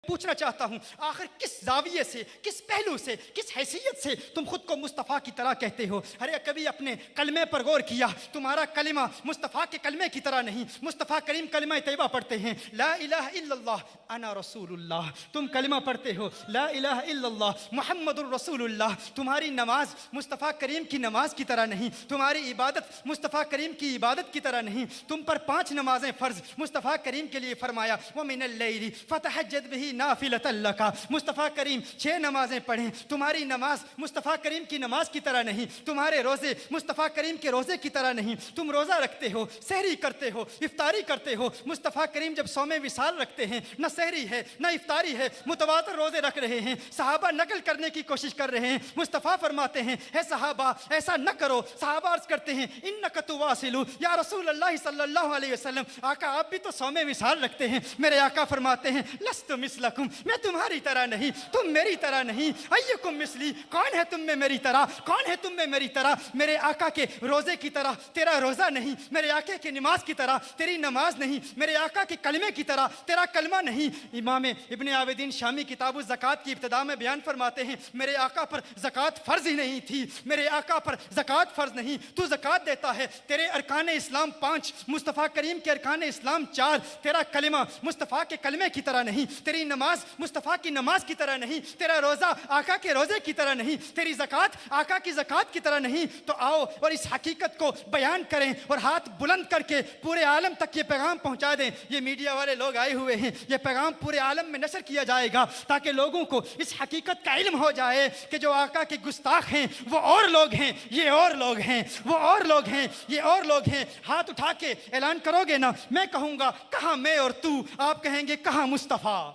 پوچھنا چاہتا ہوں آخر کس زاویے سے، کس پہلو سے، کس حیثیت سے تم خود کو مصطفیٰ کی طرح کہتے ہو؟ ارے کبھی اپنے کلمے پر غور کیا؟ تمہارا کلمہ مصطفیٰ کے کلمے کی طرح نہیں۔ مصطفیٰ کریم کلمہ طیبہ پڑھتے ہیں، لا الہ الا اللہ انا رسول اللہ، تم کلمہ پڑھتے ہو لا الہ الا اللہ محمد الرسول اللہ۔ تمہاری نماز مصطفیٰ کریم کی نماز کی طرح نہیں، تمہاری عبادت مصطفیٰ کریم کی عبادت کی طرح نہیں۔ تم پر 5 نمازیں فرض، مصطفیٰ کریم کے لیے فرمایا وَمِنَ اللَّيْلِ فَتَهَجَّدْ بِهِ نَافِلَةً لَكَ، مصطفیٰ کریم 6 نمازیں پڑھیں۔ تمہاری نماز مصطفیٰ کریم کی نماز کی طرح نہیں، تمہارے روزے مصطفیٰ کریم کے روزے کی طرح نہیں۔ تم روزہ رکھتے ہو، سحری کرتے ہو، افطاری کرتے ہو۔ مصطفیٰ کریم جب صوم وصال رکھتے ہیں نہ سحری ہے نہ افطاری ہے، متواتر روزے رکھ رہے ہیں، صحابہ نقل کرنے کی کوشش کر رہے ہیں۔ مصطفیٰ فرماتے ہیں اے صحابہ ایسا نہ کرو۔ صحابہ عرض کرتے ہیں انک تواصل یا رسول اللہ صلی اللہ علیہ وسلم، آقا آپ بھی تو صوم وصال رکھتے ہیں۔ میرے آقا فرماتے ہیں لست مثلکم، میں تمہاری طرح نہیں، تم میری طرح نہیں۔ ایکم مثلی، کون ہے تم میں میری طرح، کون ہے تم میں میری طرح؟ میرے آقا کے روزے کی طرح تیرا روزہ نہیں، میرے آقا کی نماز کی طرح تیری نماز نہیں، میرے آقا کے کلمے کی طرح تیرا کلمہ نہیں۔ امام ابن عابدین شامی کتاب الزکوٰۃ کی ابتدا میں بیان فرماتے ہیں میرے آقا پر زکوٰۃ فرض ہی نہیں تھی، میرے آقا پر زکوٰۃ فرض نہیں، تو زکوٰۃ دیتا ہے۔ تیرے ارکان اسلام 5، مصطفیٰ کریم کے ارکان اسلام 4۔ تیرا کلمہ مصطفیٰ کے کلمے کی طرح نہیں، تیری نماز مصطفیٰ کی نماز کی طرح نہیں، تیرا روزہ آقا کے روزے کی طرح نہیں، تیری زکوٰۃ آقا کی زکوٰۃ کی طرح نہیں۔ تو آؤ اور اس حقیقت کو بیان کریں اور ہاتھ بلند کر کے پورے عالم تک یہ پیغام پہنچا دیں۔ یہ میڈیا والے لوگ آئے ہوئے ہیں، یہ پیغام پورے عالم میں نشر کیا جائے گا تاکہ لوگوں کو اس حقیقت کا علم ہو جائے کہ جو آقا کے گستاخ ہیں وہ اور لوگ ہیں، یہ اور لوگ ہیں، وہ اور لوگ ہیں، یہ اور لوگ ہیں۔ ہاتھ اٹھا کے اعلان کرو گے نا، میں کہوں گا کہاں میں اور تو، آپ کہیں گے کہاں مصطفیٰ۔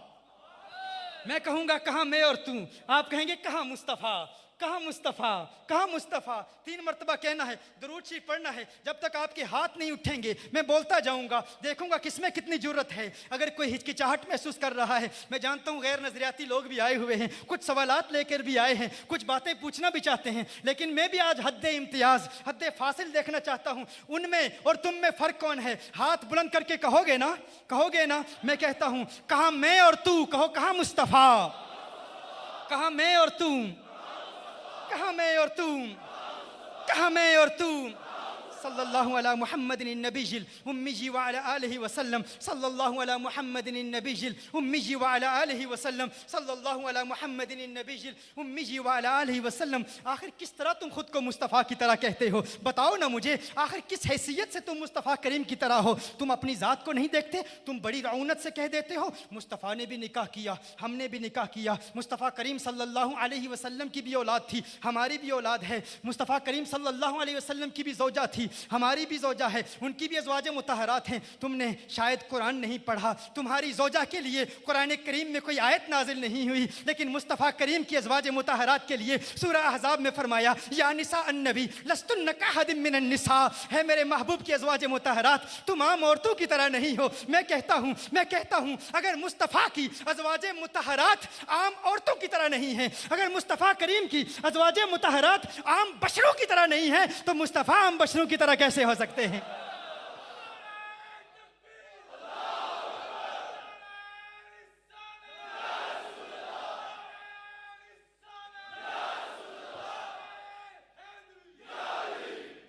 میں کہوں گا کہاں میں اور تو، آپ کہیں گے کہاں مصطفیٰ، کہاں مصطفیٰ، کہاں مصطفیٰ۔ 3 مرتبہ کہنا ہے، درود شریف پڑھنا ہے۔ جب تک آپ کے ہاتھ نہیں اٹھیں گے میں بولتا جاؤں گا، دیکھوں گا کس میں کتنی جرت ہے۔ اگر کوئی ہچکچاہٹ محسوس کر رہا ہے، میں جانتا ہوں غیر نظریاتی لوگ بھی آئے ہوئے ہیں، کچھ سوالات لے کر بھی آئے ہیں، کچھ باتیں پوچھنا بھی چاہتے ہیں، لیکن میں بھی آج حد امتیاز، حد فاصل دیکھنا چاہتا ہوں۔ ان میں اور تم میں فرق کون ہے؟ ہاتھ بلند کر کے کہو گے نا، کہو گے نا؟ میں کہتا ہوں کہاں میں اور تو، کہو کہاں مصطفیٰ، کہاں میں اور تو، کہاں میں اور تو، کہاں میں اور تو۔ صلی اللہ علی محمد النبی الامی وعلی آلہ وسلم، صلی اللہ علی محمد النبی الامی وعلی آلہ وسلم، صلی اللہ علی محمد النبی الامی وعلی آلہ وسلم۔ آخر کس طرح تم خود کو مصطفیٰ کی طرح کہتے ہو؟ بتاؤ نا مجھے، آخر کس حیثیت سے تم مصطفیٰ کریم کی طرح ہو؟ تم اپنی ذات کو نہیں دیکھتے؟ تم بڑی رعونت سے کہہ دیتے ہو مصطفیٰ نے بھی نکاح کیا، ہم نے بھی نکاح کیا، مصطفیٰ کریم صلی اللہ علیہ وسلم کی بھی اولاد تھی، ہماری بھی اولاد ہے، مصطفیٰ کریم صلی اللہ علیہ وسلم کی بھی زوجہ تھی، ہماری بھی زوجہ ہے، ان کی بھی ازواج مطہرات ہیں۔ تم نے شاید قرآن نہیں پڑھا، تمہاری زوجہ کے لیے قرآن کریم میں کوئی آیت نازل نہیں ہوئی، لیکن مصطفیٰ کریم کی ازواج مطہرات کے لیے سورہ احزاب میں فرمایا یا نساء النبی لستن کاحد من النساء، ہے میرے محبوب کی ازواج مطہرات تم عام عورتوں کی طرح نہیں ہو۔ میں کہتا ہوں اگر مصطفیٰ کی ازواج مطہرات عام عورتوں کی طرح نہیں ہیں، اگر مصطفیٰ کریم کی ازواج مطہرات عام بشروں کی طرح نہیں ہیں، تو مصطفیٰ عام بشروں کی طرح کیسے ہو سکتے ہیں؟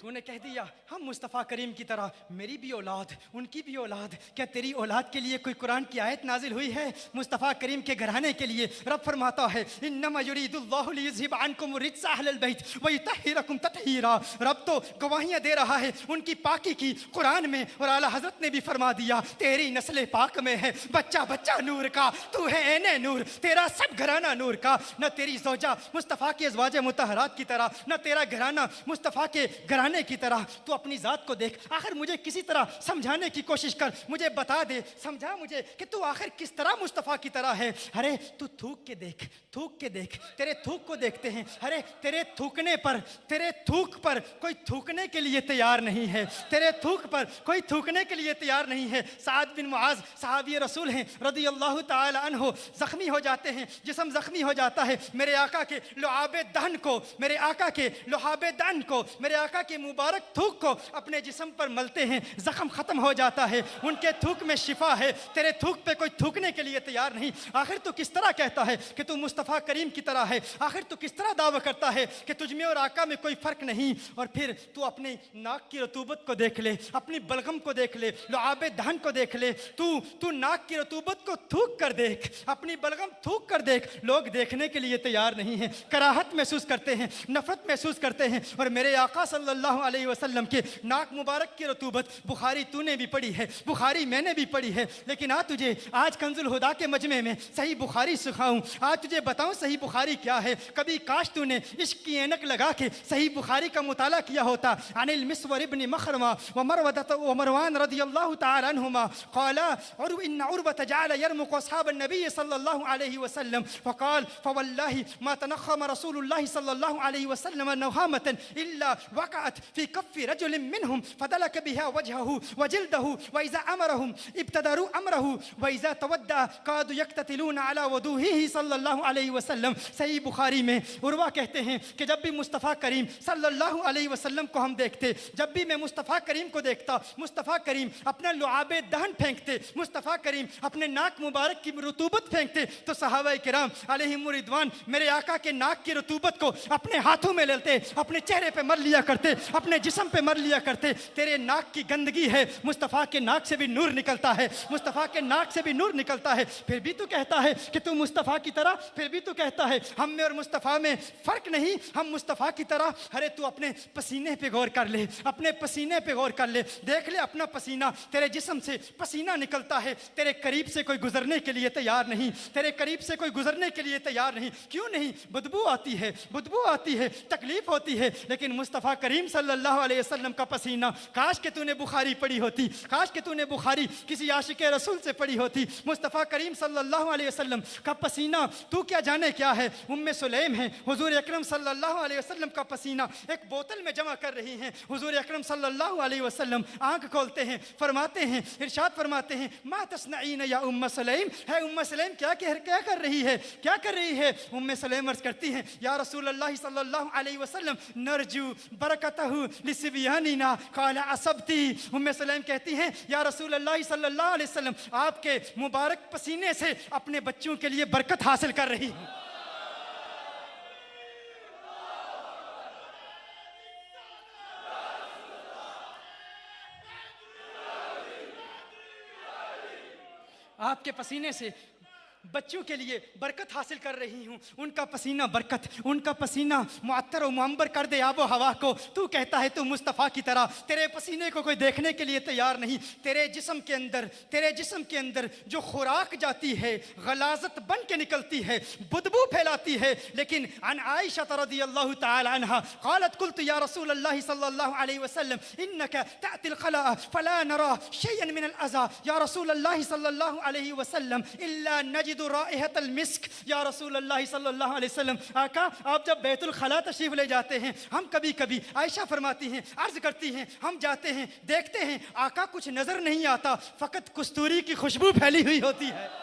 تو نے کہہ دیا ہم مصطفیٰ کریم کی طرح، میری بھی اولاد، ان کی بھی اولاد، کیا تیری اولاد کے لیے کوئی قرآن کی آیت نازل ہوئی ہے؟ مصطفیٰ کریم کے گھرانے کے لیے رب فرماتا ہے انما یرید اللہ لیذھب عنکم الرجس اہل البیت ویطہرکم تطہیرا۔ رب تو گواہیاں دے رہا ہے ان کی پاکی کی قرآن میں، اور اعلیٰ حضرت نے بھی فرما دیا تیری نسل پاک میں ہے، بچہ بچہ نور کا، تو ہے عین نور، تیرا سب گھرانہ نور کا۔ نہ تیری زوجہ مصطفیٰ کی ازواج مطہرات کی طرح، نہ تیرا گھرانہ مصطفیٰ کے گھرانے کی طرح۔ تو اپنی ذات کو دیکھ، آخر مجھے کسی طرح سمجھانے کی کوشش کر، مجھے بتا دے، سمجھا مجھے کہ تو آخر کس طرح مصطفیٰ کی طرح ہے۔ ارے تو تھوک کے دیکھ، تھوک کے دیکھ، تیرے تھوک کو دیکھتے ہیں، ارے تیرے تھوکنے پر، تیرے تھوک پر کوئی تھوکنے کے لیے تیار نہیں ہے، تیرے تھوک پر کوئی تھوکنے کے لیے تیار نہیں ہے۔ سعد بن معاذ صحابی رسول ہیں رضی اللہ تعالی عنہ، زخمی ہو جاتے ہیں، جسم زخمی ہو جاتا ہے، میرے آقا کے لعاب دہن کو، میرے آقا کے لعاب دہن کو، میرے آقا کے मुबारक थूक को अपने जिस्म पर मलते हैं, जख्म खत्म हो जाता है, उनके थूक में शिफा है, तेरे थूक पे कोई थूकने के लिए तैयार नहीं। आखिर तू किस तरह कहता है कि तू मुस्तफ़ा करीम की तरह है? आखिर तू किस तरह दावा करता है कि तुझ में और आका में कोई फर्क नहीं? और फिर तू अपने नाक की रतूबत को देख ले, अपनी बलगम को देख ले, लुआब दहन को देख ले, तू नाक की रतूबत को थूक कर देख, अपनी बलगम थूक कर देख। लोग देखने के लिए तैयार नहीं हैं, कराहत महसूस करते हैं, नफरत महसूस करते हैं। और मेरे आका सल्लल्लाहु अलैहि वसल्लम के नाक मुबारक की रतूबत बुखारी तूने भी पढ़ी है, बुखारी मैंने भी पढ़ी है, लेकिन तुझे आज कंजुल हुदा के मजमे में सही बुखारी सिखाऊं, आज तुझे बताऊं सही बुखारी क्या है। कभी काश तूने इश्क की ऐनक लगा के सही बुखारी का मुताला किया होता। अनिल मिस्वर इब्न मखरमा व मरवदत व मरवान रदियल्लाहु तआला अन्हुमा क़ाला इन उर्वत जअल यरमुक़ असहाब नबी सल्लल्लाहु अलैहि वसल्लम फ़क़ाल फ़वल्लाहि मा तनख़म रसूलुल्लाह सल्लल्लाहु अलैहि वसल्लम नख़ामतन इल्ला वक़अत फ़ी कफ़्फ़ि रजुलिन मिनहुम फ़दलक बिहा वजहहु व जिल्दहु व इज़ा अमरहुम इब्तदरू अमरहु व इज़ा तवद्दा कादू यक्ततिलून अला वदूहिही सल्लल्लाहु अलैहि वसल्लम। सही बुखारी में उर्वा कहते हैं कि जब भी मुस्तफ़ा करीम सल्लल्लाहु अलैहि वसल्लम को हम देखते, जब भी मैं मुस्तफ़ा करीम को देखता, मुस्तफ़ा करीम अपना लुआबे दहन फेंकते, मुस्तफ़ा करीम अपने नाक मुबारक की रतूबत फेंकते, तो सहाबाए किराम अलैहिम रिदवान मेरे आका के नाक की रतूबत को अपने हाथों में लेते, अपने चेहरे पे मर लिया करते, अपने जिस्म पे मर लिया करते। तेरे नाक की गंदगी है, मुस्तफ़ा के नाक से भी नूर निकलता है, मुस्तफ़ा के नाक से भी नूर निकलता है। फिर भी तू कहता है कि तू मुस्तफ़ा की तरह, फिर भी तू कहता है हम में और मुस्तफ़ा में फ़र्क नहीं, हम मुस्तफ़ा की तरह। अरे तू अपने पसीने पे गौर कर ले, अपने पसीने पे गौर कर ले, देख ले अपना पसीना, तेरे जिस्म से पसीना निकलता है, तेरे करीब से कोई गुजरने के लिए तैयार नहीं, तेरे करीब से कोई गुजरने के लिए तैयार नहीं। क्यों नहीं? बदबू आती है, बदबू आती है, तकलीफ होती है, लेकिन मुस्तफ़ा करीम सल्लल्लाहु अलैहि वसल्लम का पसीना, काश के तूने बुखारी पढ़ी होती, काश के तूने बुखारी किसी आशिक रसूल से पढ़ी होती। मुस्तफ़ा करीम सल्लल्लाहु अलैहि वसल्लम का पसीना तू क्या जाने क्या है। उम्मे सुलैम है, हुजूर अकरम सल्लल्लाहु अलैहि वसल्लम का पसीना एक बोतल में जमा कर रही हैं। हुजूर अकरम सल्लल्लाहु अलैहि वसल्लम आंख खोलते हैं, फरमाते हैं, इरशाद फरमाते हैं मा तस्नईन या उम्मे सुलैम, है उम्मे सुलैम क्या कर रही है, क्या कर रही है? उम्मे सुलैम अर्ज़ करती हैं या रसूल अल्लाह सल्लल्लाहु अलैहि वसल्लम नरजू बरकतहु लिसिबियानिना क़ाला असबती। उम्मे सुलैम कहती हैं या रसूल अल्लाह सल्लल्लाहु अलैहि वसल्लम आपके मुबारक पसीने से अपने बच्चों के लिए बरकत हासिल कर रही हूँ। आपके पसीने से बच्चों के लिए बरकत हासिल कर रही हूँ। उनका पसीना बरकत, उनका पसीना मुअत्तर और मुअम्बर कर दे आबो हवा को। तू कहता है तू मुस्तफ़ा की तरह, तेरे पसीने को कोई देखने के लिए तैयार नहीं। तेरे जिस्म के अंदर जो खुराक जाती है गलाजत बन के निकलती है, बदबू फैलाती है। लेकिन अन आयशा रज़ियल्लाहु तआला अन्हा क़ालत क़ुल्तु या रसूल अल्लाह सल्लल्लाहु अलैहि वसल्लम इन्नका तअतिल ख़ला फला नरा शयअन मिनल अज़ा या रसूल अल्लाह सल्लल्लाहु अलैहि वसल्लम इल्ला नजिदु राइहतल मिस्क। या रसूल अल्लाह सल्लल्लाहु अलैहि वसल्लम आका आप जब बैतुल खला तशरीफ ले जाते हैं, हम कभी कभी, आयशा फरमाती हैं, अर्ज करती हैं, हम जाते हैं, देखते हैं आका कुछ नजर नहीं आता, फकत कस्तूरी की खुशबू फैली हुई होती है।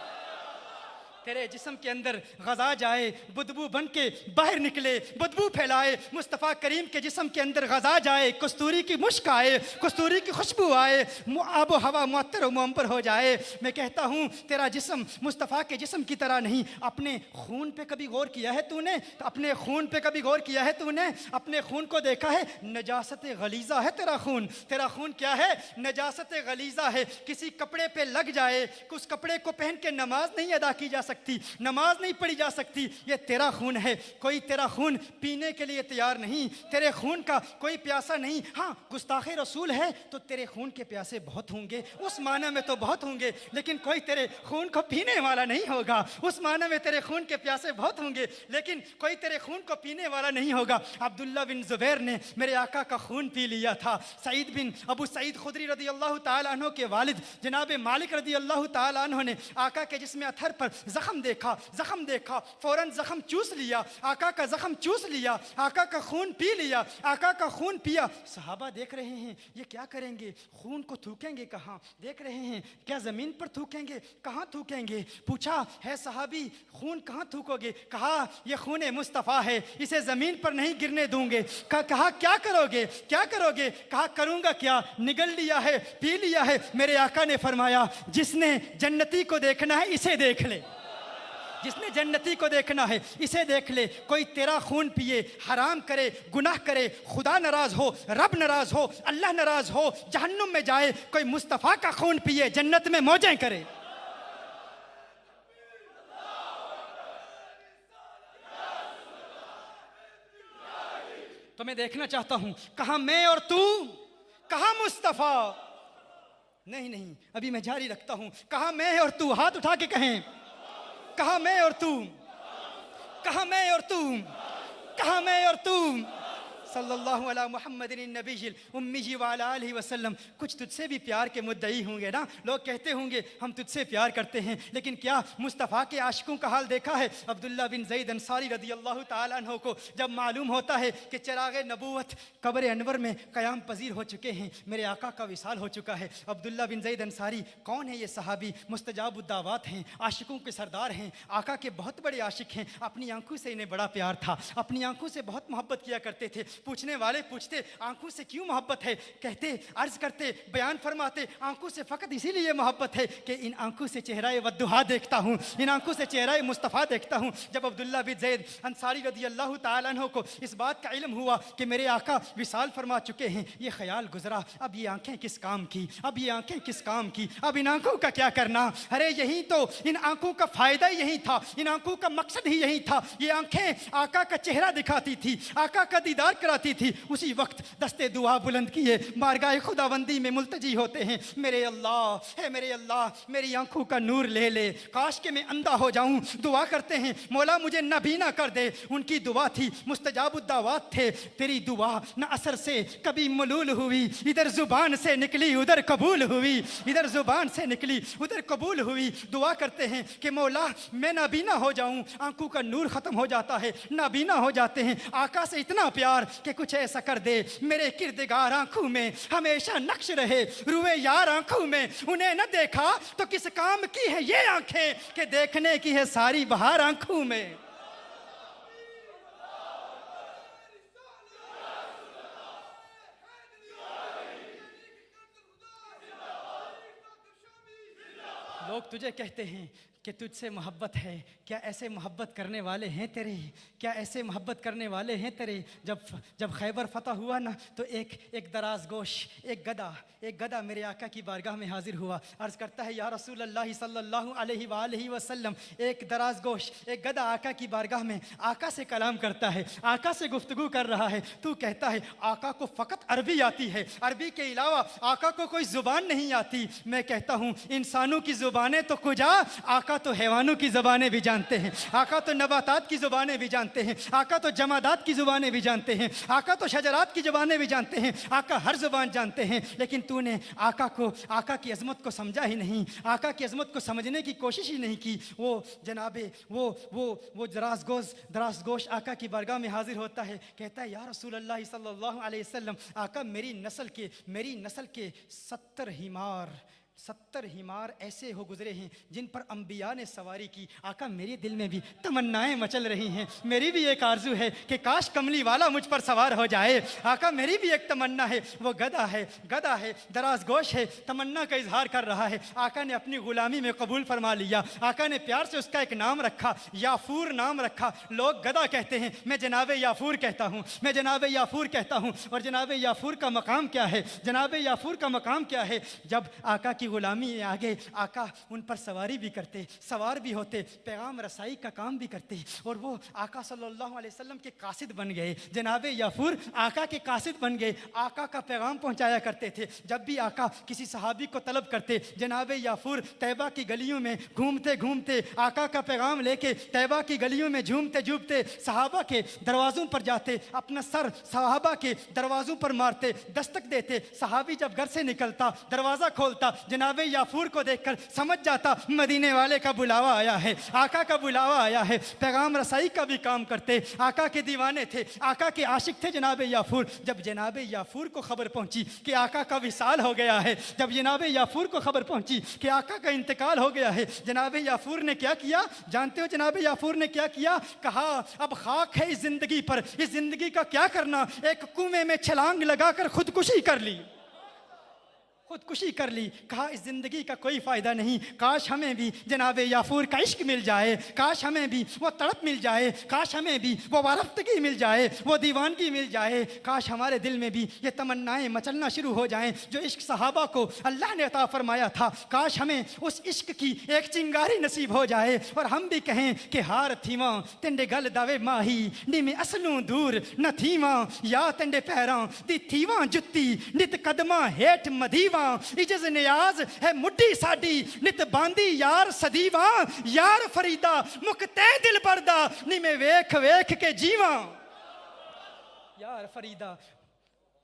तेरे जिस्म के अंदर गज़ा जाए, बदबू बन के बाहर निकले, बदबू फैलाए। मुस्तफ़ा करीम के जिस्म के अंदर गज़ा जाए, कस्तूरी की मुश्क आए, कस्तूरी की खुशबू आए, आबो हवा मुअत्तर मुअम्बर हो जाए। मैं कहता हूँ तेरा जिस्म मुस्तफ़ा के जिस्म की तरह नहीं। अपने खून पे कभी गौर किया है तूने? तो अपने खून पे कभी गौर किया है तूने? अपने खून को देखा है? नजासत गलीज़ा है तेरा खून। तेरा खून क्या है? नजासत गलीज़ा है। किसी कपड़े पे लग जाए, उस कपड़े को पहन के नमाज नहीं अदा की जा सकती, नमाज नहीं पढ़ी जा सकती। ये तेरा खून है। कोई तेरा खून पीने के लिए तैयार नहीं, तेरे खून का कोई प्यासा नहीं। हाँ, गुस्ताखे रसूल है तो तेरे खून के प्यासे बहुत होंगे, उस माना में तो बहुत होंगे, लेकिन कोई तेरे खून को पीने वाला नहीं होगा। उस माना में तेरे खून के प्यासे बहुत होंगे, लेकिन कोई तेरे खून को पीने वाला नहीं होगा। अब्दुल्ला बिन जुबैर ने मेरे आका का खून पी लिया था। सईद बिन अबू सईद खुदरी रज़ियल्लाहु ताला अन्हु के वालिद जनाब मालिक रज़ियल्लाहु ताला अन्हु ने आका के जिस्म अथर पर जख्म देखा, फौरन जख्म चूस लिया, आका का जख्म चूस लिया, आका का खून पी लिया, आका का खून पिया। सहाबा देख रहे हैं ये क्या करेंगे, खून को थूकेंगे कहाँ, देख रहे हैं क्या ज़मीन पर थूकेंगे, कहाँ थूकेंगे। पूछा है सहाबी खून कहाँ थूकोगे, कहा ये खून मुस्तफ़ा है, इसे ज़मीन पर नहीं गिरने दूंगे। कहा क्या करोगे, क्या करोगे, कहा करूँगा क्या, निगल लिया है, पी लिया है। मेरे आका ने फरमाया जिसने जन्नती को देखना है इसे देख ले, जिसने जन्नती को देखना है इसे देख ले। कोई तेरा खून पिए, हराम करे, गुनाह करे, खुदा नाराज हो, रब नाराज हो, अल्लाह नाराज हो, जहन्नुम में जाए। कोई मुस्तफ़ा का खून पिए, जन्नत में मौजें करे। तो मैं देखना चाहता हूं कहां मैं और तू, कहां मुस्तफ़ा। नहीं, अभी मैं जारी रखता हूं। कहां मैं और तू, हाथ उठा के कहें, कहां मैं और तू, कहां मैं और तू, कहां मैं और तू। सल्लल्लाहु अला मुहम्मदिन नबील उम्मी व अला आलिहि वसल्लम। कुछ तुझसे भी प्यार के मुद्दई होंगे ना, लोग कहते होंगे हम तुझसे प्यार करते हैं, लेकिन क्या मुस्तफ़ा के आशिकों का हाल देखा है। अब्दुल्ला बिन ज़ैद अंसारी रदियल्लाहु ताला अन्हु को जब मालूम होता है कि चिराग नबूवत कब्र अनवर में क़याम पजीर हो चुके हैं, मेरे आका का विसाल हो चुका है। अब्दुल्ला बिन ज़ैद अंसारी कौन है, ये सहाबी मुस्तजाबुद्दावात हैं, आशिकों के सरदार हैं, आका के बहुत बड़े आशिक हैं। अपनी आंखों से इन्हें बड़ा प्यार था, अपनी आंखों से बहुत मोहब्बत किया करते थे। पूछने वाले पूछते आंखों से क्यों मोहब्बत है, कहते अर्ज करते, बयान फरमाते आंखों से फ़कत इसीलिए मोहब्बत है कि इन आंखों से चेहरा वद्दुहा देखता हूँ, इन आंखों से चेहरा मुस्तफ़ा देखता हूँ। जब अब्दुल्ला बिन ज़ैद अंसारी रदियल्लाहु ताला अन्हु को इस बात का इल्म हुआ कि मेरे आका विसाल फरमा चुके हैं, ये ख्याल गुजरा अब ये आंखें किस काम की, अब ये आंखें किस काम की, अब इन आंखों का क्या करना। अरे यही तो, इन आंखों का फ़ायदा यही था, इन आंखों का मकसद ही यही था। ये आंखें आका का चेहरा दिखाती थी, आका का दीदार कराती थी। उसी वक्त दस्ते दुआ बुलंद किए बारगाह खुदाबंदी में मुल्तजी होते हैं, मेरे अल्लाह है, मेरे अल्लाह मेरी आंखों का नूर ले ले, काश के मैं अंधा हो जाऊं। दुआ करते हैं मौला मुझे नबीना कर दे। उनकी दुआ थी, मुस्तजाबुद्दावात थे। तेरी दुआ न असर से कभी मलूल हुई, इधर जुबान से निकली उधर कबूल हुई, इधर जुबान से निकली उधर कबूल हुई। दुआ करते हैं कि मौला मैं नाबीना हो जाऊं, आंखों का नूर खत्म हो जाता है, नाबीना हो जाते हैं। आका से इतना प्यार कि कुछ ऐसा कर दे मेरे किरदगार आंखों में हमेशा नक्श रहे, रुए यार आंखों में उन्हें न देखा तो किस काम की है ये आंखें कि देखने की है सारी बहार आंखों में। लोग तुझे कहते हैं कि तुझसे मोहब्बत है, क्या ऐसे मोहब्बत करने वाले हैं तेरे, क्या ऐसे मोहब्बत करने वाले हैं तेरे। जब खैबर फतह हुआ ना तो एक दराज गोश, एक गधा मेरे आका की बारगाह में हाजिर हुआ। अर्ज़ करता है या रसूल अल्लाह सल्लल्लाहु अलैहि वसल्लम, एक दराज गोश, एक गधा आका की बारगाह में आका से कलाम करता है, आका से गुफ्तगू कर रहा है। तू कहता है आका को फ़कत अरबी आती है, अरबी के अलावा आका को कोई ज़ुबान नहीं आती। मैं कहता हूँ इंसानों की ज़ुबानें तो कुजा, आका तो हैवानों की ज़ुबानें भी जानते हैं, आका तो नबातात की ज़ुबानें भी जानते हैं, आका तो जमादात की ज़ुबानें भी जानते हैं, आका तो शजरात की ज़ुबानें भी जानते हैं, आका हर ज़ुबान जानते हैं। लेकिन तूने आका की अज़मत को समझा ही नहीं, आका की अज़मत को समझने की कोशिश ही नहीं की। वो जनाबे वो दराज गोश आका की बारगाह में हाजिर होता है, कहता है या रसूल अल्लाह सल्लल्लाहु अलैहि वसल्लम, आका मेरी नस्ल के 70 हिमार ऐसे हो गुजरे हैं जिन पर अंबिया ने सवारी की। आका मेरे दिल में भी तमन्नाएं मचल रही हैं, मेरी भी एक आरजू है कि काश कमली वाला मुझ पर सवार हो जाए। आका मेरी भी एक तमन्ना है। वो गधा है, दराज गोश है, तमन्ना का इजहार कर रहा है। आका ने अपनी गुलामी में कबूल फरमा लिया। आका ने प्यार से उसका एक नाम रखा, याफूर नाम रखा। लोग गधा कहते हैं, मैं जनाब याफूर कहता हूँ, मैं जनाब याफूर कहता हूँ। और जनाब याफूर का मकाम क्या है, जनाब याफूर का मकाम क्या है। जब आका की गुलामी में आगे आका उन पर सवारी भी करते, सवार भी होते, पैगाम रसाई का काम भी करते। और वो आका सल्लल्लाहु अलैहि वसल्लम के कासिद बन गए। जनाब याफूर आका के कासिद बन गए, आका का पैगाम पहुंचाया करते थे। जब भी आका किसी सहाबी को तलब करते, जनाब याफूर तैबा की गलियों में घूमते घूमते आका का पैगाम लेके तैबा की गलियों में झूमते झूमते सहाबा के दरवाज़ों पर जाते, अपना सर सहाबा के दरवाज़ों पर मारते, दस्तक देते। सहाबी जब घर से निकलता, दरवाज़ा खोलता, जनाब याफूर को देखकर समझ जाता मदीने वाले का बुलावा आया है, आका का बुलावा आया है। पैगाम रसाई का भी काम करते, आका के दीवाने थे, आका के आशिक थे जनाब याफूर। जब जनाब याफूर को खबर पहुंची कि आका का विसाल हो गया है, जब जनाब याफूर को खबर पहुंची कि आका का इंतकाल हो गया है, जनाब याफूर ने क्या किया जानते हो? जनाब याफूर ने क्या किया? कहा अब खाक है इस जिंदगी पर, इस जिंदगी का क्या करना, एक कुएं में छलांग लगाकर खुदकुशी कर ली, खुदकुशी कर ली। कहा इस ज़िंदगी का कोई फ़ायदा नहीं, काश हमें भी जनाब याफूर का इश्क मिल जाए, काश हमें भी वो तड़प मिल जाए, काश हमें भी वो वारफ्तगी मिल जाए, वो दीवानगी मिल जाए, काश हमारे दिल में भी ये तमन्नाएं मचलना शुरू हो जाएं जो इश्क सहाबा को अल्लाह ने अता फरमाया था। काश हमें उस इश्क की एक चिंगारी नसीब हो जाए और हम भी कहें कि हार थीवा तेंडे गल दावे माही नी में असलूं दूर न थीवा, या तेंडे पैरां दी थीवा जुत्ती नित कदमा हेठ मदीवा, इजज नियाज है मुड्डी साडी नित बांदी यार सदीवा, यार फरीदा मुकते दिल बरदा नी में वेख वेख के जीवा, यार फरीदा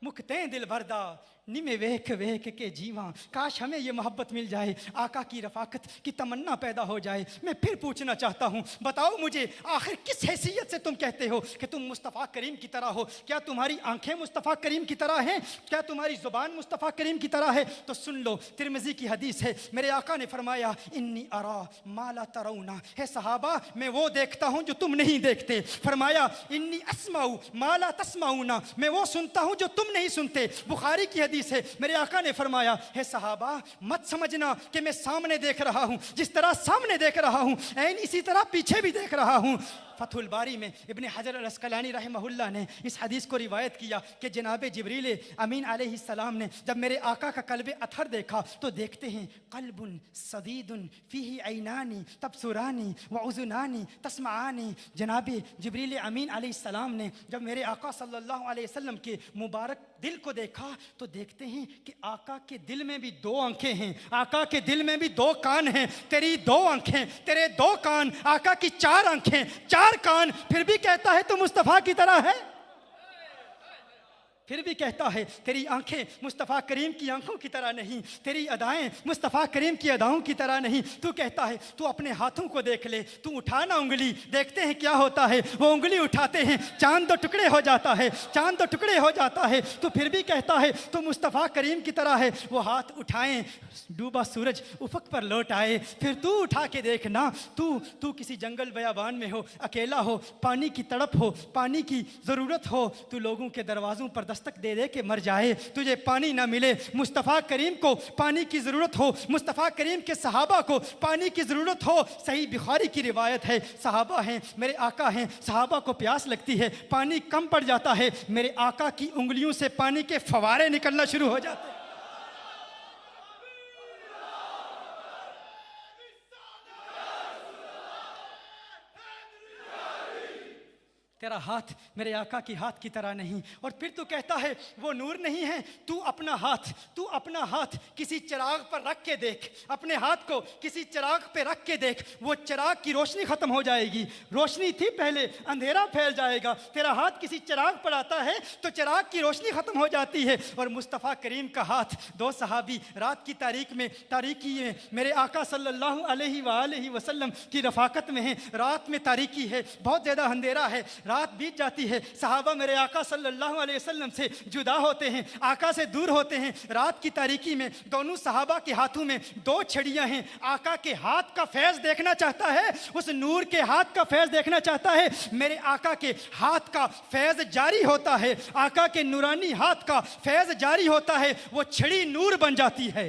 मुकते दिल भरदा नी में वेख वेख के जीवा। काश हमें ये मोहब्बत मिल जाए, आका की रफ़ाकत की तमन्ना पैदा हो जाए। मैं फिर पूछना चाहता हूँ, बताओ मुझे आखिर किस हैसियत से तुम कहते हो कि तुम मुस्तफ़ा करीम की तरह हो? क्या तुम्हारी आंखें मुस्तफ़ा करीम की तरह हैं? क्या तुम्हारी ज़ुबान मुस्तफ़ा करीम की तरह है? तो सुन लो, तिरमिज़ी की हदीस है, मेरे आका ने फरमाया इन्नी अरा माला तरौना, है सहाबा मैं वो देखता हूँ जो तुम नहीं देखते। फरमाया इन्नी अस्माऊ माला तस्माऊना, मैं वो सुनता हूँ जो तुम नहीं सुनते। बुखारी की हदीस है, मेरे आका ने फरमाया है सहाबा मत समझना कि मैं सामने देख रहा हूं, जिस तरह सामने देख रहा हूं ऐन इसी तरह पीछे भी देख रहा हूं। फतहुल बारी में इब्ने हजर अल अस्कलानी रहमहुल्लाह ने इस हदीस को रिवायत किया कि जनाब जिब्रील अमीन अलैहिस्सलाम ने जब मेरे आका का कल्ब अथर देखा तो देखते हैं कल्बुन सदीदुन फीही ऐनानी तबसुरानी व उज़ुनानी तस्माआनी। जनाब जिब्रील अमीन अलैहिस्सलाम ने जब मेरे आका सल्लल्लाहु अलैहि वसल्लम के मुबारक दिल को देखा तो देखते हैं कि आका के दिल में भी दो आंखें हैं, आका के दिल में भी दो कान हैं। तेरी दो आंखें, तेरे दो कान, आका की चार आंखें, चार कान, फिर भी कहता है तू मुस्तफ़ा की तरह है, फिर भी कहता है तेरी आंखें मुस्तफ़ा करीम की आंखों की तरह नहीं, तेरी अदाएं मुस्तफ़ा करीम की अदाओं की तरह नहीं। तू कहता है तू अपने हाथों को देख ले, तू उठाना उंगली, देखते हैं क्या होता है। वो उंगली उठाते हैं, चांद दो टुकड़े हो जाता है, चांद दो टुकड़े हो जाता है। तो फिर भी कहता है तू मुस्तफ़ा करीम की तरह है। वो हाथ उठाएं, डूबा सूरज उफक पर लौट आए, फिर तू उठा के देखना, तू किसी जंगल बयाबान में हो, अकेला हो, पानी की तड़प हो, पानी की ज़रूरत हो, तू लोगों के दरवाज़ों पर दस्तक दे दे के मर जाए, तुझे पानी ना मिले। मुस्तफ़ा करीम को पानी की ज़रूरत हो, मुस्तफ़ा करीम के सहाबा को पानी की ज़रूरत हो। सही बुखारी की रिवायत है, सहाबा हैं, मेरे आका हैं, सहाबा को प्यास लगती है, पानी कम पड़ जाता है, मेरे आका की उंगलियों से पानी के फवारे निकलना शुरू हो जाते हैं। तेरा हाथ मेरे आका की हाथ की तरह नहीं। और फिर तू कहता है वो नूर नहीं है। तू अपना हाथ किसी चिराग पर रख के देख, अपने हाथ को किसी चिराग पे रख के देख, वो चिराग की रोशनी खत्म हो जाएगी। रोशनी थी पहले, अंधेरा फैल जाएगा। तेरा हाथ किसी चिराग पर आता है तो चिराग की रोशनी खत्म हो जाती है। और मुस्तफ़ा करीम का हाथ, दो सहाबी रात की तारीकी में मेरे आका सल्लल्लाहु अलैहि वसल्लम की रफ़ाकत में है। रात में तारीकी है, बहुत ज़्यादा अंधेरा है, रात बीत जाती है। सहाबा मेरे आका सल्लल्लाहु अलैहि वसल्लम से जुदा होते हैं, आका से दूर होते हैं। रात की तारीकी में दोनों सहाबा के हाथों में दो छड़ियां हैं। आका के हाथ का फैज़ देखना चाहता है, उस नूर के हाथ का फैज़ देखना चाहता है। मेरे आका के हाथ का फैज़ जारी होता है, आका के नूरानी हाथ का फैज़ जारी होता है। वो छड़ी नूर बन जाती है,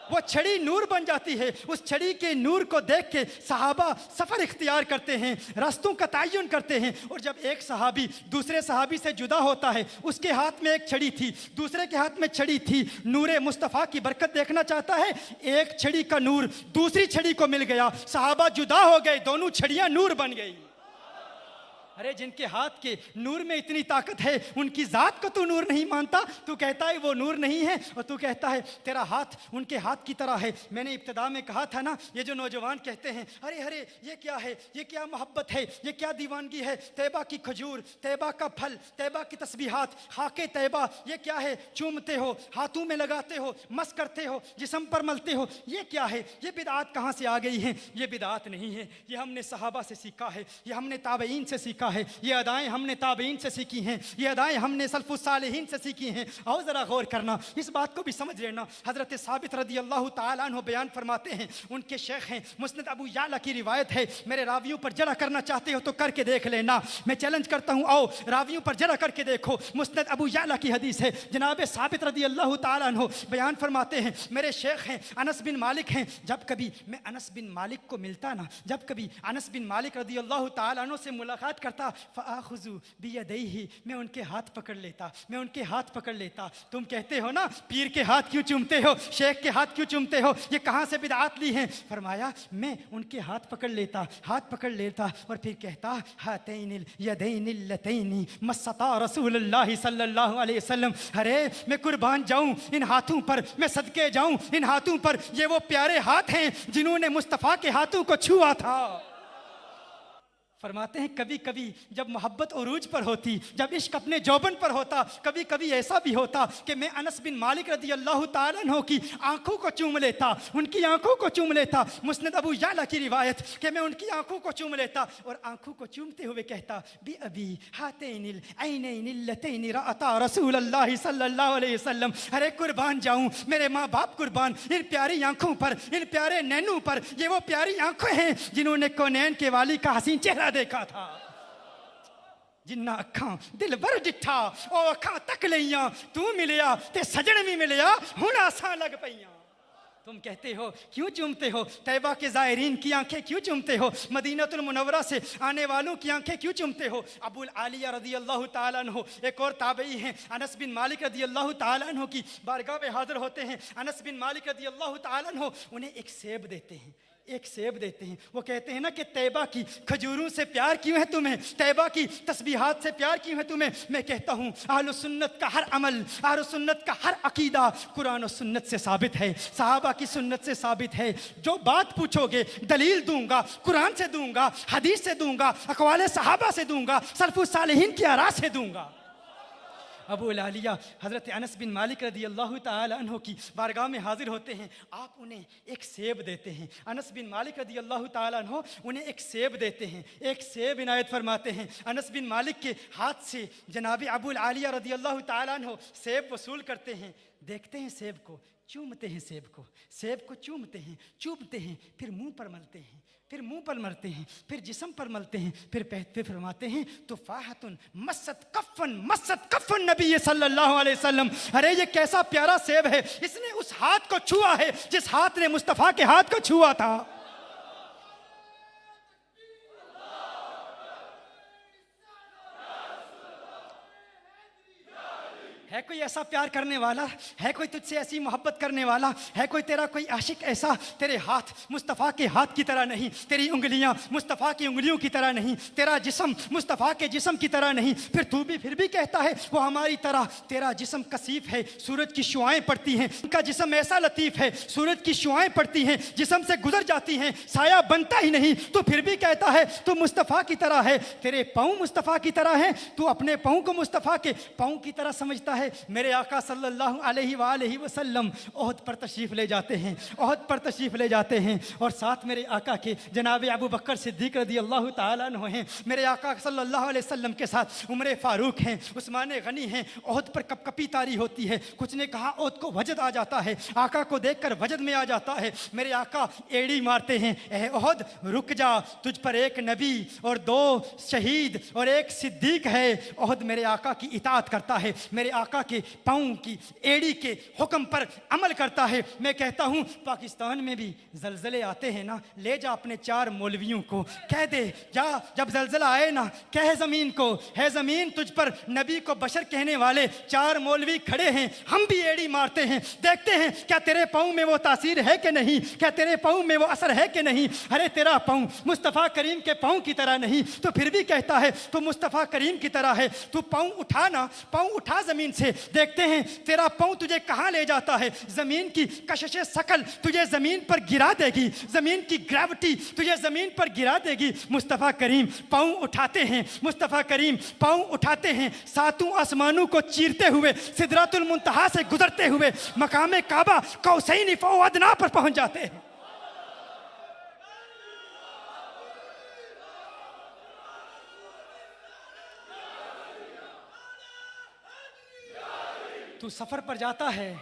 वो छड़ी नूर बन जाती है। उस छड़ी के नूर को देख के सहाबा सफ़र इख्तियार करते हैं, रास्तों का तयन करते हैं। और जब एक सहाबी दूसरे सहाबी से जुदा होता है, उसके हाथ में एक छड़ी थी, दूसरे के हाथ में छड़ी थी, नूरे मुस्तफ़ा की बरकत देखना चाहता है। एक छड़ी का नूर दूसरी छड़ी को मिल गया, सहाबा जुदा हो गए, दोनों छड़ियाँ नूर बन गई। ارے جن کے ہاتھ کے نور میں اتنی طاقت ہے ان کی ذات کو تو نور نہیں مانتا، تو کہتا ہے وہ نور نہیں ہے، اور تو کہتا ہے تیرا ہاتھ ان کے ہاتھ کی طرح ہے۔ میں نے ابتدا میں کہا تھا نا، یہ جو نوجوان کہتے ہیں ارے ارے یہ کیا ہے، یہ کیا محبت ہے، یہ کیا دیوانگی ہے، طیبہ کی کھجور، طیبہ کا پھل، طیبہ کی تسبیحات، خاک طیبہ، یہ کیا ہے، چومتے ہو، ہاتھوں میں لگاتے ہو، مس کرتے ہو، جسم پر ملتے ہو، یہ کیا ہے، یہ بدعات کہاں سے آ گئی ہیں؟ یہ بدعات نہیں ہے، یہ ہم نے صحابہ سے سیکھا ہے، یہ ہم نے تابعین سے سیکھا ہے، یہ ادائیں ہم نے تابعین سے سیکھی ہیں، یہ ادائیں ہم نے سلف الصالحین سے سیکھی ہیں۔ اور ذرا غور کرنا، اس بات کو بھی سمجھ لینا، حضرت ثابت رضی اللہ تعالیٰ عنہ بیان فرماتے ہیں، ان کے شیخ ہیں، مسند ابو یعلا کی روایت ہے، میرے راویوں پر جرح کرنا چاہتے ہو تو کر کے دیکھ لینا، میں چیلنج کرتا ہوں، آؤ راویوں پر جرح کر کے دیکھو، مسند ابو یعلا کی حدیث ہے، جناب ثابت رضی اللہ تعالیٰ عنہ بیان فرماتے ہیں، میرے شیخ ہیں انس بن مالک ہیں، جب کبھی میں انس بن مالک کو ملتا نا، جب کبھی انس بن مالک رضی اللہ تعالیٰ عنہ سے ملاقات کرتا، فآخذ بیدیہ، میں ان کے ہاتھ پکڑ لیتا، میں ان کے ہاتھ پکڑ لیتا۔ تم کہتے ہو نا پیر کے ہاتھ کیوں چومتے ہو، شیخ کے ہاتھ کیوں چومتے ہو، یہ کہاں سے بدعات لی ہیں؟ فرمایا میں ان کے ہاتھ پکڑ لیتا، ہاتھ پکڑ لیتا اور پھر کہتا ہاتین الیدین اللتین مستا رسول اللہ صلی اللہ علیہ وسلم، ارے میں قربان جاؤں ان ہاتھوں پر، میں صدقے جاؤں ان ہاتھوں پر، یہ وہ پیارے ہاتھ ہیں جنہوں نے مصطفیٰ کے ہاتھوں کو چھوا تھا۔ فرماتے ہیں کبھی کبھی جب محبت عروج پر ہوتی، جب عشق اپنے جوبن پر ہوتا، کبھی کبھی ایسا بھی ہوتا کہ میں انس بن مالک رضی اللہ تعالیٰ عنہ کی آنکھوں کو چوم لیتا، ان کی آنکھوں کو چوم لیتا، مسند ابو یعلا کی روایت کہ میں ان کی آنکھوں کو چوم لیتا اور آنکھوں کو چومتے ہوئے کہتا بی ابی ہاتین العینین اللتین رأتا رسول اللہ صلی اللہ علیہ وسلم، ارے قربان جاؤں میرے ماں باپ قربان ان پیاری آنکھوں پر، ان پیارے نینوں پر، یہ وہ پیاری آنکھیں ہیں جنہوں نے کونین کے والی کا حسین چہرہ دیکھا تھا، جنہ اکھاں دل بر ڈٹھا او اکھاں تک لیاں، تو ملیا تے سجن بھی ملیا ہن آساں لگ پیاں۔ تم کہتے ہو کیوں چومتے ہو، طیبہ کے زائرین کی آنکھیں کیوں چومتے ہو، مدینہ المنورہ سے آنے والوں کی آنکھیں کیوں چومتے ہو؟ ابو العالیہ رضی اللہ تعالیٰ عنہ ایک اور تابعی ہیں، انس بن مالک رضی اللہ تعالیٰ عنہ کی بارگاہ میں حاضر ہوتے ہیں، انس بن مالک رضی اللہ تعالیٰ عنہ انہیں ایک سیب دیتے ہیں، ایک سیب دیتے ہیں، وہ کہتے ہیں نا کہ طیبہ کی کھجوروں سے پیار کیوں ہے تمہیں، طیبہ کی تسبیحات سے پیار کیوں ہے تمہیں؟ میں کہتا ہوں اہل سنت کا ہر عمل، اہل سنت کا ہر عقیدہ قرآن و سنت سے ثابت ہے، صحابہ کی سنت سے ثابت ہے، جو بات پوچھو گے دلیل دوں گا، قرآن سے دوں گا، حدیث سے دوں گا، اقوال صحابہ سے دوں گا، سلف الصالحین کی آراء سے دوں گا۔ ابو العالیہ حضرت انس بن مالک رضی اللہ تعالی عنہ کی بارگاہ میں حاضر ہوتے ہیں، آپ انہیں ایک سیب دیتے ہیں، انس بن مالک رضی اللہ تعالی عنہ انہیں ایک سیب دیتے ہیں، ایک سیب عنایت فرماتے ہیں، انس بن مالک کے ہاتھ سے جناب ابو العالیہ رضی اللہ تعالی عنہ سیب وصول کرتے ہیں، دیکھتے ہیں سیب کو، چومتے ہیں سیب کو چومتے ہیں، پھر منہ پر ملتے ہیں، پھر منہ پر ملتے ہیں، پھر جسم پر ملتے ہیں، پھر فرماتے ہیں تفاحۃ مست کفن نبی صلی اللہ علیہ وسلم، ارے یہ کیسا پیارا سیب ہے، اس نے اس ہاتھ کو چھوا ہے جس ہاتھ نے مصطفیٰ کے ہاتھ کو چھوا تھا۔ ہے کوئی ایسا پیار کرنے والا، ہے کوئی تجھ سے ایسی محبت کرنے والا، ہے کوئی تیرا کوئی عاشق ایسا؟ تیرے ہاتھ مصطفیٰ کے ہاتھ کی طرح نہیں، تیری انگلیاں مصطفیٰ کی انگلیوں کی طرح نہیں، تیرا جسم مصطفیٰ کے جسم کی طرح نہیں، پھر بھی کہتا ہے وہ ہماری طرح، تیرا جسم کثیف ہے، سورج کی شعائیں پڑتی ہیں، ان کا جسم ایسا لطیف ہے، سورج کی شعائیں پڑتی ہیں، جسم سے گزر جاتی ہیں، سایہ بنتا ہی نہیں، تو پھر بھی کہتا ہے تو مصطفیٰ کی طرح ہے، تیرے پاؤں مصطفیٰ کی طرح ہیں، تو اپنے پاؤں کو مصطفیٰ کے پاؤں کی طرح سمجھتا ہے۔ میرے آقا صلی اللہ علیہ وآلہ وسلم احد پر تشریف لے جاتے ہیں، اور ساتھ میرے آقا کے جناب ابو بکر صدیق رضی اللہ تعالیٰ عنہ ہیں، میرے آقا صلی اللہ علیہ وسلم کے ساتھ عمر فاروق ہیں، عثمان غنی ہیں، احد پر کپ کپی طاری ہوتی ہے، کچھ نے کہا احد کو وجد آ جاتا ہے، آقا کو دیکھ کر وجد میں آ جاتا ہے، میرے آقا ایڑی مارتے ہیں، اے احد رک جا، تجھ پر ایک نبی اور 2 شہید اور 1 صدیق ہے۔ احد میرے آقا کی اطاعت کرتا ہے، میرے आका के पाँव की एड़ी के हुक्म पर अमल करता है। मैं कहता हूँ पाकिस्तान में भी ज़लज़ले आते हैं ना, ले जा अपने 4 मौलवियों को, कह दे जा जब ज़लज़ला आए ना, कह ज़मीन को, है ज़मीन तुझ पर नबी को बशर कहने वाले 4 मौलवी खड़े हैं, हम भी एड़ी मारते हैं, देखते हैं क्या तेरे पाँव में वो तासीर है कि नहीं, क्या तेरे पाँव में वो असर है कि नहीं। अरे तेरा पाँव मुस्तफ़ा करीम के पाँव की तरह नहीं, तो फिर भी कहता है तो मुस्तफ़ा करीम की तरह है। तू पाँव उठा ना, पाँव उठा ज़मीन से, देखते हैं तेरा पाँव तुझे कहाँ ले जाता है। ज़मीन की कशिश शकल तुझे ज़मीन पर गिरा देगी, ज़मीन की ग्रेविटी तुझे ज़मीन पर गिरा देगी। मुस्तफ़ा करीम पाँव उठाते हैं, मुस्तफ़ा करीम पाँव उठाते हैं, 7 आसमानों को चीरते हुए, सिदरतुल मुंतहा से गुजरते हुए मकाम काबा कौसैन फ़ौ अदना पर पहुंच जाते हैं। तू सफर पर जाता है,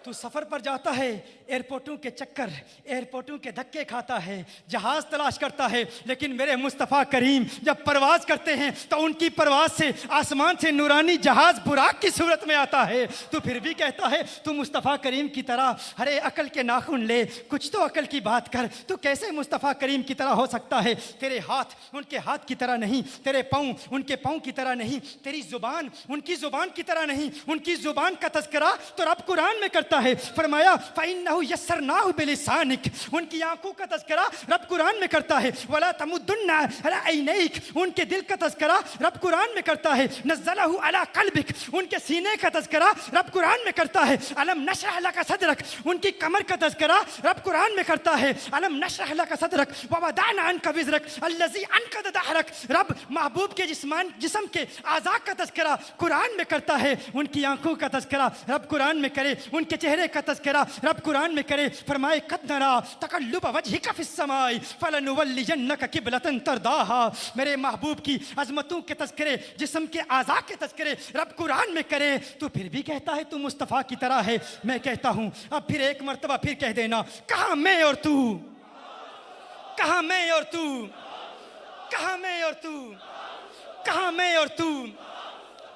तू सफर पर जाता है, एयरपोर्टों के चक्कर, एयरपोर्टों के धक्के खाता है, जहाज तलाश करता है, लेकिन मेरे मुस्तफ़ा करीम जब परवाज करते हैं तो उनकी परवाज से आसमान से नूरानी जहाज बुराक की सूरत में आता है। तू फिर भी कहता है तू मुस्तफ़ा करीम की तरह, अरे अकल के नाखून ले, कुछ तो अकल की बात कर, तू कैसे मुस्तफ़ा करीम की तरह हो सकता है। तेरे हाथ उनके हाथ की तरह नहीं, तेरे पाँव उनके पाँव की तरह नहीं, तेरी जुबान उनकी जुबान की तरह नहीं। उनकी जुबान का तज़किरा तो रब कुरान में करता है, फरमाया फ़इन्नहु यस्सरनाहु बिलिसानिक, उनकी आंखों का तज़किरा रब कुरान में करता है। वला तमुद्दुन्ना अला ऐनैक, उनके दिल का तज़किरा रब कुरान में करता है। नज़्ज़लहु अला क़ल्बिक, उनके सीने का तज़किरा रब कुरान में करता है। अलम नशरह लका सदरक, उनकी कमर का तज़किरा रब कुरान में करता है। अलम नशरह लका सदरक व वदअना अन्का विज़रक अल्लज़ी अन्क़ज़ दहरक, रब महबूब के जिस्म के आज़ा का तज़किरा कुरान में करता है। उनकी आंखों का तज़किरा रब कुरान में करे, उनके चेहरे का तज़किरा रब कुरान में करे। फरमाए क़द नरा तक़ल्लुब वजहिका फ़िस समाई फ़लनुवल्लियन्नका क़िबलतन तरदाहा, मेरे महबूब की अज़मतों के तज़किरे, जिस्म के आज़ा के तज़किरे रब कुरान में करे। तो फिर भी कहता है तू मुस्तफ़ा की तरह है। मैं कहता हूँ अब फिर एक मर्तबा फिर कह देना, कहाँ मैं और तू, कहाँ मैं और तू, कहाँ मैं और तू, कहाँ मैं और तू,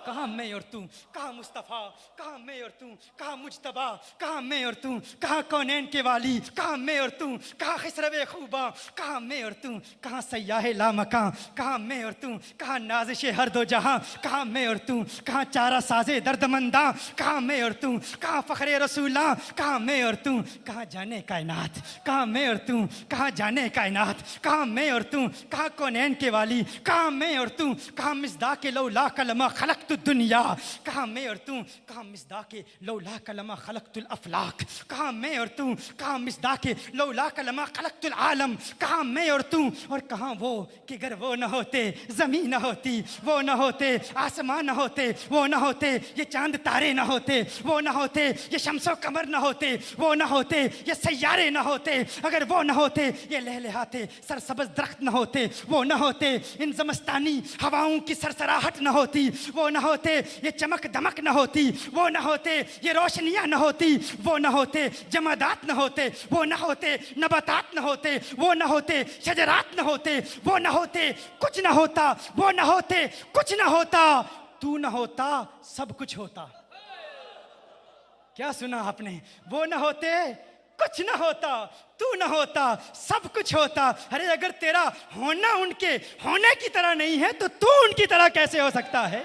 कहाँ मैं और तू, कहाँ मुस्तफ़ा, कहाँ मैं और तू, कहाँ मुजतबा, कहाँ मैं और तू, कहाँ कौनैन के वाली, कहाँ मैं और तू, कहाँ खिसरवे खूबा, कहाँ मैं और तू, कहाँ सयाहे लामकां, कहाँ मैं और तू, कहाँ नाज़िशे हर दो जहां, कहाँ मैं और तू, कहाँ चारा साजे दर्दमंदा, कहाँ मैं और तू, कहाँ फ़ख्रे रसूला, कहाँ मैं और तू, कहाँ जाने कायनात, कहाँ मैं और तू, कहाँ जाने कायनात, कहाँ मैं और तू, कहाँ कौनैन के वाली, कहाँ मैं और तू, कहाँ मिज़दाक़े लौला कलमा खलक़तु दुनिया, कहाँ मैं और तू, कहाँ मिज़दाक़े लौला कलमा खलक़तुल अफ़लाक, कहाँ मैं और तू, कहाँ मिज़दाक़े लौला कलमा खलक़तुल आलम, कहाँ मैं और तू, और कहाँ वो कि अगर वो न होते ज़मीन न होती, वो न होते आसमान न होते, वो न होते ये चांद तारे न होते, वो न होते ये शम्सो कमर न होते, वो न होते ये सैयारे न होते, अगर वो न होते ये लहलहाते सरसब्ज़ दरख्त न होते, वो न होते इन ज़मस्तानी हवाओं की सरसराहट न होती, वो न होते ये चमक दमक न होती, वो न होते ये रोशनियाँ न होती, वो न होते जमादात न होते, वो न होते नबातात न होते, वो न होते शजरात न होते, वो न होते कुछ न होता, वो न होते कुछ न होता, तू न होता सब कुछ होता। क्या सुना आपने? वो न होते कुछ न होता, तू न होता सब कुछ होता। अरे अगर तेरा होना उनके होने की तरह नहीं है तो तू उनकी तरह कैसे हो सकता है?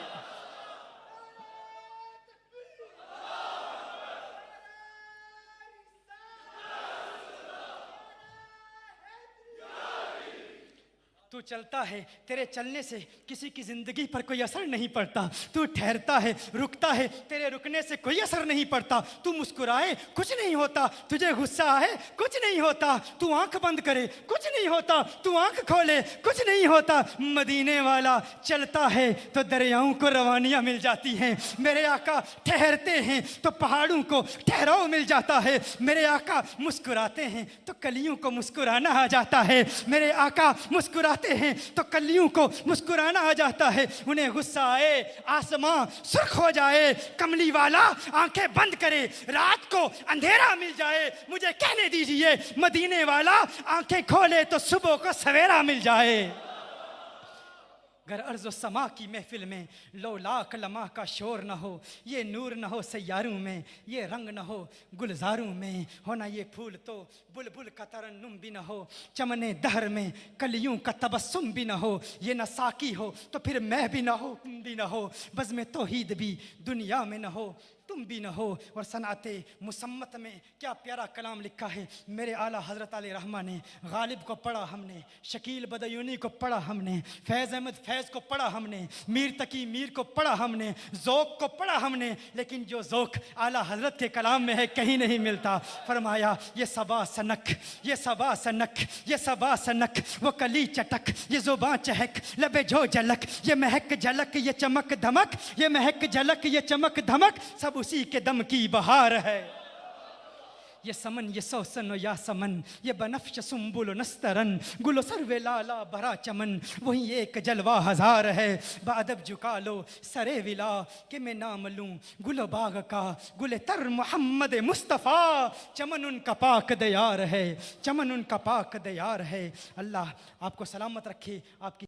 तू चलता है, तेरे चलने से किसी की जिंदगी पर कोई असर नहीं पड़ता, तू ठहरता है, रुकता है, तेरे रुकने से कोई असर नहीं पड़ता, तू मुस्कुराए कुछ नहीं होता, तुझे गुस्सा आए कुछ नहीं होता, तू आंख बंद करे कुछ नहीं होता, तू आंख खोले कुछ नहीं होता। मदीने वाला चलता है तो दरियाओं को रवानियां मिल जाती हैं, मेरे आका ठहरते हैं तो पहाड़ों को ठहराव मिल जाता है, मेरे आका मुस्कुराते हैं तो कलियों को मुस्कुराना आ जाता है, मेरे आका मुस्कुराते हैं तो कलियों को मुस्कुराना आ जाता है। उन्हें गुस्सा आए आसमां सुर्ख हो जाए, कमली वाला आंखें बंद करे रात को अंधेरा मिल जाए, मुझे कहने दीजिए मदीने वाला आंखें खोले तो सुबह को सवेरा मिल जाए। گر ارض و سما کی محفل میں لو لاکھ لمحہ کا شور نہ ہو، یہ نور نہ ہو سیاروں میں، یہ رنگ نہ ہو گلزاروں میں، ہونا یہ پھول تو بلبل کا ترنم بھی نہ ہو، چمن دہر میں کلیوں کا تبسم بھی نہ ہو، یہ نہ ساقی ہو تو پھر میں بھی نہ ہو، تم بھی نہ ہو، بزم توحید بھی دنیا میں نہ ہو، تم بھی نہ ہو۔ اور صنعت مسمت میں کیا پیارا کلام لکھا ہے میرے اعلیٰ حضرت علیہ رحمہ نے۔ غالب کو پڑھا ہم نے، شکیل بدیونی کو پڑھا ہم نے، فیض احمد فیض کو پڑھا ہم نے، میر تقی میر کو پڑھا ہم نے، ذوق کو پڑھا ہم نے، لیکن جو ذوق اعلیٰ حضرت کے کلام میں ہے کہیں نہیں ملتا۔ فرمایا یہ صبا سنک، یہ صبا سنک، یہ صبا سنک، وہ کلی چٹک، یہ زباں چہک، لبے جو جھلک، یہ مہک جھلک، یہ چمک دھمک، یہ مہک جھلک، یہ چمک دھمک، سب اسی کے دم کی بہار ہے۔ یہ سمن یہ سوسن و یا سمن، یہ بنفش سنبل و نسترن، گل و سرو لالا برا چمن، وہی ایک جلوہ ہزار ہے۔ بادب جھکا لو سرے ولا کہ میں نام لوں گل و باغ کا، گل تر محمد مصطفیٰ، چمن ان کا پاک دیار ہے، چمن ان کا پاک دیار ہے۔ اللہ آپ کو سلامت رکھے، آپ کی